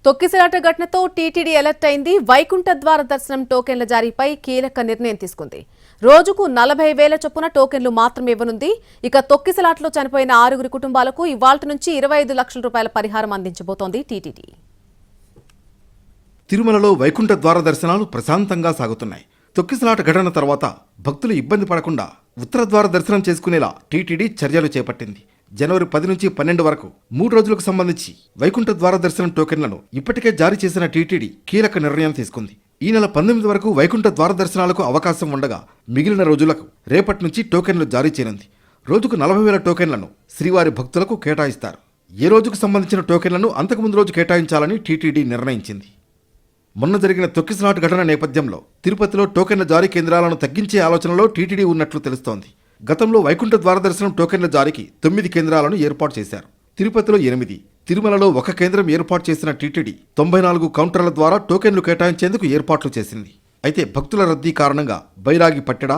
తొక్కిసలాట ఘటనతో TTD alert అయింది. వైకుంఠ ద్వార దర్శనం టోకెన్ల జారీపై కీలక నిర్ణయం తీసుకుంది. రోజుకు 40,000 చొప్పున టోకెన్లు మాత్రమే ఇవ్వనుంది. ఇక తొక్కిసలాటలో చనిపోయిన 6 కుటుంబాలకు ఇవాల్టి నుంచి 25 లక్షల రూపాయల పరిహారం అందించబోతోంది టీటీడీ. తిరుమలలో వైకుంఠ ద్వార దర్శనాలు ప్రశాంతంగా సాగుతున్నాయి. తొక్కిసలాట ఘటన తర్వాత భక్తులు ఇబ్బంది పడకుండా ఉత్తర ద్వార దర్శనం చేసుకునేలా టీటీడీ చర్యలు చేపట్టింది. జనవరి 10 నుంచి 12 వరకు 3 రోజులకు సంబంధించి వైకుంఠ ద్వార దర్శనం టోకెన్లను ఇప్పటికే జారీ చేసిన టీటీడీ కీలక నిర్ణయం తీసుకుంది. ఈ నెల 19 వరకు వైకుంఠ ద్వార దర్శనాలకు అవకాశం ఉండగా మిగిలిన రోజులకు రేపటి నుంచి టోకెన్లు జారీ చేయనుంది. రోజుకు 40,000 టోకెన్లను శ్రీవారి భక్తులకు కేటాయిస్తారు. ఏ రోజుకు సంబంధించిన టోకెన్లను అంతకుముందు రోజు కేటాయించాలని టీటీడీ నిర్ణయించింది. మొన్న జరిగిన తొక్కిసలాట ఘటన నేపథ్యంలో తిరుపతిలో టోకెన్ల జారీ కేంద్రాలను తగ్గించే ఆలోచనలో టీటీడీ ఉన్నట్లు తెలుస్తోంది. గతంలో వైకుంఠ ద్వార దర్శనం టోకెన్ల జారీకి 9 కేంద్రాలను ఏర్పాటు చేశారు. తిరుపతిలో 8, తిరుమలలో 1 కేంద్రం ఏర్పాటు చేసిన టీటీడీ 94 కౌంటర్ల ద్వారా టోకెన్లు కేటాయించేందుకు ఏర్పాట్లు చేసింది. అయితే భక్తుల రద్దీ కారణంగా బైరాగి పట్టెడ,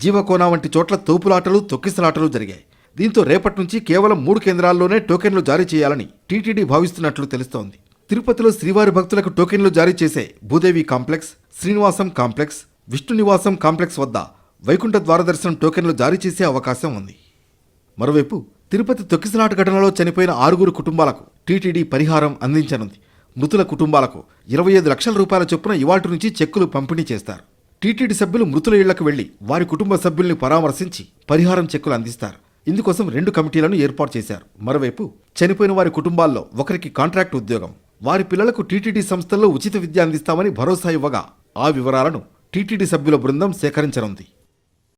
జీవకోన వంటి చోట్ల తోపులాటలు, తొక్కిసలాటలు జరిగాయి. దీంతో రేపటి నుంచి కేవలం 3 కేంద్రాల్లోనే టోకెన్లు జారీ చేయాలని టీటీడీ భావిస్తున్నట్లు తెలుస్తోంది. తిరుపతిలో శ్రీవారి భక్తులకు టోకెన్లు జారీ చేసే భూదేవి కాంప్లెక్స్, శ్రీనివాసం కాంప్లెక్స్, విష్ణు నివాసం కాంప్లెక్స్ వద్ద వైకుంఠ ద్వార దర్శనం టోకెన్లు జారీ చేసే అవకాశం ఉంది. మరోవైపు తిరుపతి తొక్కిసలాట ఘటనలో చనిపోయిన 6 కుటుంబాలకు టీటీడీ పరిహారం అందించనుంది. మృతుల కుటుంబాలకు 25 లక్షల రూపాయల చొప్పున ఇవాల్టి నుంచి చెక్కులు పంపిణీ చేస్తారు. టీటీడీ సభ్యులు మృతుల ఇళ్లకు వెళ్లి వారి కుటుంబ సభ్యుల్ని పరామర్శించి పరిహారం చెక్కులు అందిస్తారు. ఇందుకోసం 2 కమిటీలను ఏర్పాటు చేశారు. మరోవైపు చనిపోయిన వారి కుటుంబాల్లో ఒకరికి కాంట్రాక్ట్ ఉద్యోగం, వారి పిల్లలకు టీటీడీ సంస్థల్లో ఉచిత విద్య అందిస్తామని భరోసా ఇవ్వగా ఆ వివరాలను టీటీడీ సభ్యుల బృందం సేకరించనుంది.